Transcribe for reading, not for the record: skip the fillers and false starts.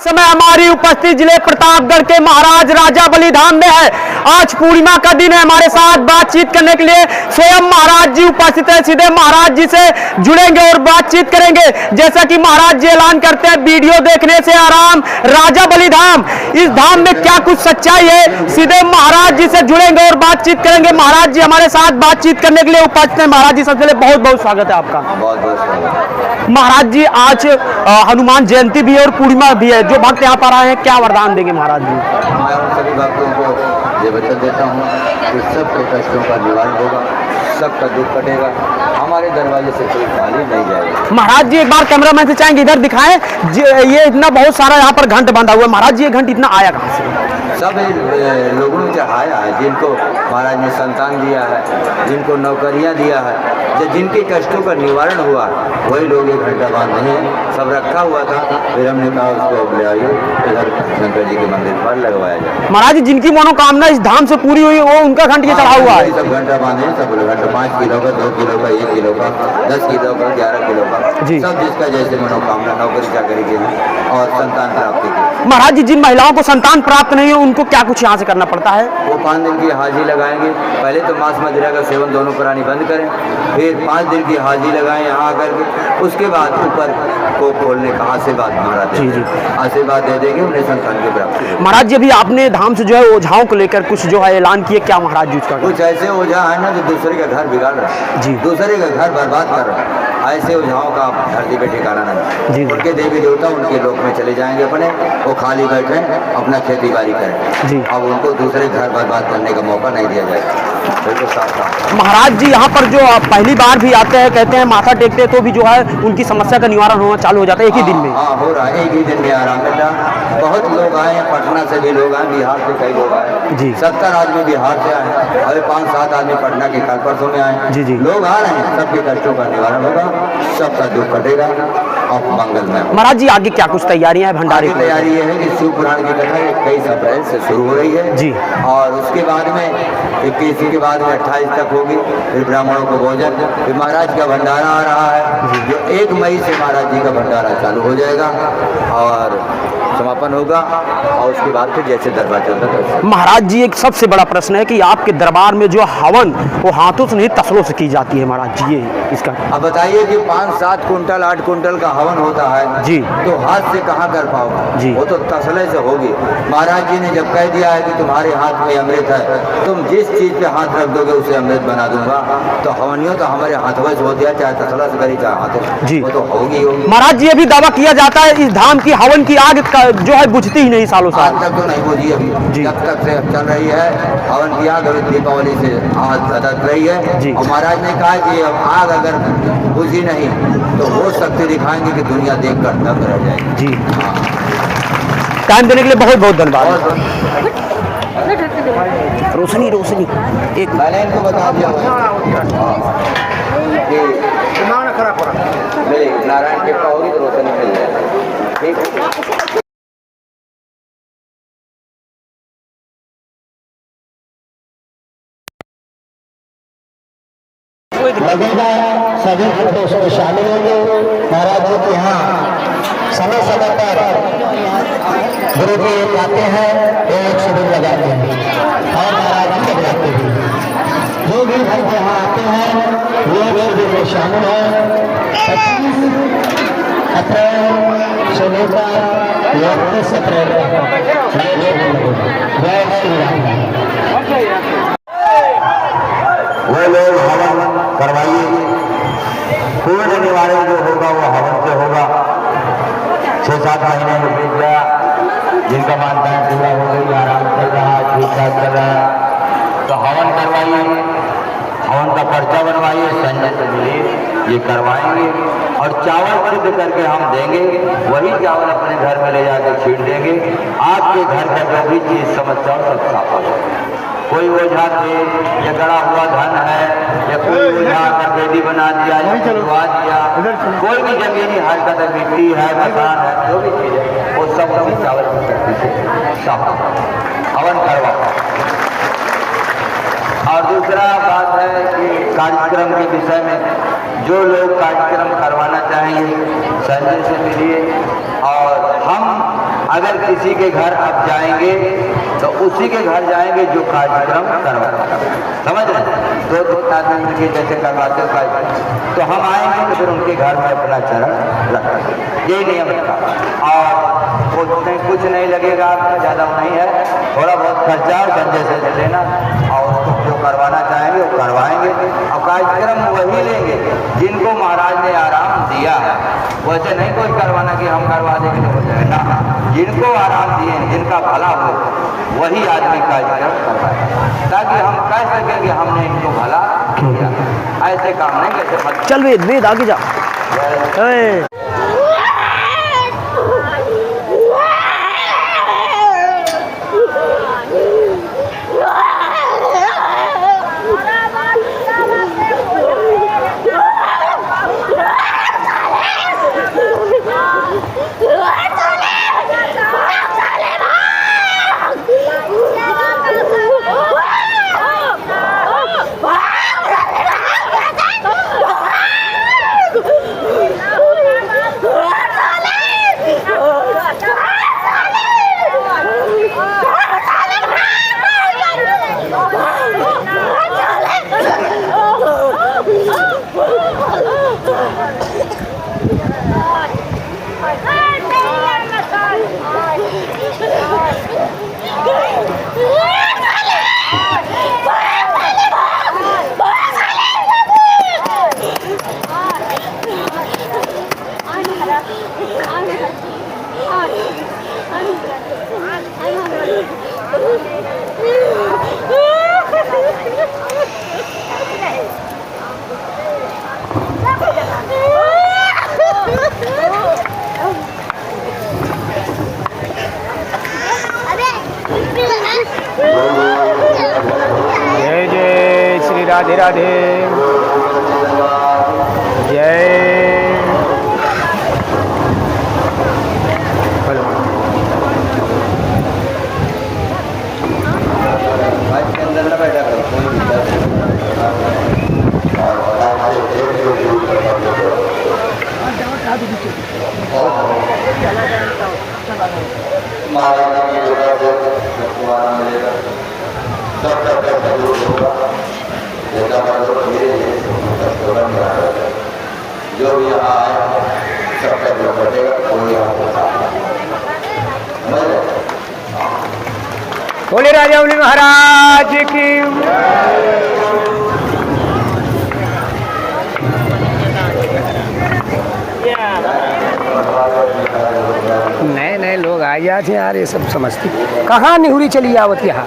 समय हमारी उपस्थिति जिले प्रतापगढ़ के महाराज राजा बलि धाम में है। आज पूर्णिमा का दिन है। हमारे साथ बातचीत करने के लिए स्वयं महाराज जी उपस्थित है। सीधे महाराज जी से जुड़ेंगे और बातचीत करेंगे। जैसा कि महाराज जी ऐलान करते हैं, वीडियो देखने से आराम, राजा बलि धाम। इस धाम में क्या कुछ सच्चाई है, सीधे महाराज जी से जुड़ेंगे और बातचीत करेंगे। महाराज जी हमारे साथ बातचीत करने के लिए उपस्थित है। महाराज जी सबसे पहले बहुत बहुत स्वागत है आपका। बहुत बहुत स्वागत। महाराज जी आज हनुमान जयंती भी है और पूर्णिमा भी है। जो भक्त यहाँ पर आए हैं, क्या वरदान देंगे महाराज जी? मैं उन सभी भक्तों को ये वचन देता हूँ कि सबके कष्टों का निवारण होगा, सबका दुख कटेगा, हमारे दरवाजे से कोई खाली नहीं जाएगा। महाराज जी एक बार कैमरामैन से चाहेंगे इधर दिखाएं। ये इतना बहुत सारा यहाँ पर घंट बंधा हुआ है। महाराज जी ये घंट इतना आया कहाँ से? सब लोगों ने चढ़ाया है, जिनको महाराज ने संतान दिया है, जिनको नौकरियां दिया है, जिनके कष्टों का निवारण हुआ, वही लोग ये घंटा बांध नहीं है। सब रखा हुआ था, फिर हमने कहा उसको ले आइए इधर शंकर जी के मंदिर पर लगवाया जाए। महाराज जी जिनकी मनोकामना इस धाम से पूरी हुई, वो उनका घंट ये चढ़ा हुआ है। सब घंटा बांधे, सब घंटा 5 किलो का, 2 किलो का, 1 किलो का, 10 किलो का, 11 किलो का, सब जिसका जैसे मनोकामना, नौकरी चाकरी के लिए और संतान प्राप्ति के। महाराज जी जिन महिलाओं को संतान प्राप्त नहीं हो, उनको क्या कुछ यहाँ से करना पड़ता है? वो 5 दिन की हाजिरी लगाएंगे। पहले तो मांस मदिरा का सेवन दोनों प्राणी बंद करें, फिर 5 दिन की हाजिरी लगाएं यहाँ आकर के। उसके बाद ऊपर को खोलने का आशीर्वाद महाराज आशीर्वाद दे देंगे, उन्हें संतान की प्राप्ति। महाराज जी अभी आपने धाम से जो है ओझाओं को लेकर कुछ जो है ऐलान किए, क्या महाराज जी उसका? कुछ ऐसे ओझा है ना जो दूसरे का घर बिगाड़ रहा है जी, दूसरे का घर बर्बाद कर रहा है। ऐसे ओझाओं का धरती पे ठिकाना नहीं जी। उनके देवी देवता उनके लोक में चले जाएंगे, अपने वो खाली बैठे अपना खेती बाड़ी करें जी। अब उनको दूसरे घर बर्बाद करने का मौका नहीं दिया जाएगा। बिल्कुल साफ। महाराज जी यहाँ पर जो पहली बार भी आते हैं, कहते हैं माथा टेकते हैं तो भी जो है उनकी समस्या का निवारण होना चालू हो जाता है एक ही दिन में। हाँ हो रहा है, एक ही दिन में आराम मिलता। बहुत लोग आए हैं, पटना से भी लोग आए, बिहार से कई लोग आए जी। 70 आदमी बिहार से आए, अरे 5-7 आदमी पटना के कल परसों में आए जी जी। लोग आ रहे हैं, सबके कष्टों का निवारण होगा, सबका दुख कटेगा और मंगलमय। महाराज जी आगे क्या कुछ तैयारियां हैं? भंडारे की तैयारी ये है कि शिव पुराण की कथा 21 अप्रैल से शुरू हो रही है जी, और उसके बाद में 21 के बाद में 28 तक होगी। फिर ब्राह्मणों को भोजन, फिर महाराज का भंडारा आ रहा है जो 1 मई से महाराज जी का भंडारा चालू हो जाएगा और समापन होगा, और उसके बाद फिर जैसे दरबार चलता है। महाराज जी एक सबसे बड़ा प्रश्न है कि आपके दरबार में जो हवन वो हाथों से नहीं तसलों से की जाती है महाराज जी, ये इसका अब बताइए कि 5-7 कुंटल 8 कुंटल का हवन होता है जी, तो हाथ से कहाँ कर पाओगे जी, वो तो तसले से होगी। महाराज जी ने जब कह दिया है कि तुम्हारे हाथ में अमृत है, तुम जिस चीज पे हाथ रख दोगे उसे अमृत बना दूंगा, तो हवनियों तो हमारे हाथों से होती है, चाहे तसला से करी चाहे हाथ जी, वो तो होगी। महाराज जी अभी दावा किया जाता है इस धाम की हवन की आग जो है बुझती ही नहीं सालों साल। आज तक तो नहीं बुझी अभी, जब तक से चल रही है हवन की आग, दीपावली से आग धधक रही है जी। और महाराज ने कहा कि अब आग अगर बुझी नहीं तो वो शक्ति दिखाएंगे कि दुनिया देखकर दंग रह जाएगी जी। टाइम देने के लिए बहुत बहुत धन्यवाद। रोशनी रोशनी एक मैंने इनको बता दिया नारायण के होगी तो रोशनी मिल जाएगी, ठीक है। लगेगा सभी भक्त उसमें शामिल होंगे। महाराज जी के यहाँ समय समय पर गुरु जी आते हैं, एक शिविर लगाते हैं और महाराज जी लगाते हैं। जो भी भक्त यहाँ आते हैं वो शिविर में शामिल हैं। 25 अप्रैल से लेकर 31 अप्रैल वो लोग हवन करवाइए। पूर्ण निवारण जो होगा वो हवन से होगा। 6-7 महीने में बीत गया, जिनका मानता है पूरा हो गई, आराम चल रहा, ठीक ठाक चल रहा है, तो हवन करवाइए, हवन का पर्चा बनवाइए, संजय से मिलिए, ये करवाएंगे और चावल शुद्ध करके हम देंगे। वही चावल अपने घर में ले जाकर छीट देंगे। आपके घर का जो भी चीज समस्या सब साफ हो जाएगा। कोई ओझा थे या गड़ा हुआ धन है या कोई ओझा कर बेदी बना दिया या छुड़वा दिया, कोई भी जमीनी हरकत है, मिट्टी है, मकान है, जो भी चीज है वो सब कभी चावल की शक्ति से साफ हवन करवा। और दूसरा बात है कि कार्यक्रम के विषय में जो लोग कार्यक्रम करवाना चाहेंगे संजय से मिलिए और हम अगर किसी के घर आप जाएंगे तो उसी के घर जाएंगे जो कार्यक्रम करवाएगा, समझ रहे? दो आदमी के जैसे करवाते कार्यक्रम, तो हम आएंगे तो फिर उनके घर में अपना चरण रखेंगे, यही नियम रखा। और कुछ नहीं लगेगा, आपका ज़्यादा नहीं है, थोड़ा बहुत खर्चा संजय से दे देना, और उसको जो करवाना चाहेंगे वो करवाएंगे। और कार्यक्रम वही लेंगे जिनको महाराज ने आराम दिया है, वैसे नहीं कोई करवाना कि हम करवा देंगे तो हो जाए ना। जिनको आराम दिए, जिनका भला हो, वही आदमी कार्यक्रम करवाए, ताकि हम कह सकें कि हमने इनको भला किया। ऐसे काम नहीं करते। चल वेद आगे जा। जय जय श्री राधे राधे, जय। के अंदर न बैठा करो, जो भी यहाँ आए सबका जो बढ़ेगा कोई बोले राजा बलि महाराज की। नए नए लोग आ जाते हैं यार, ये सब समझते कहाँ निहुरी चली आवत यहाँ।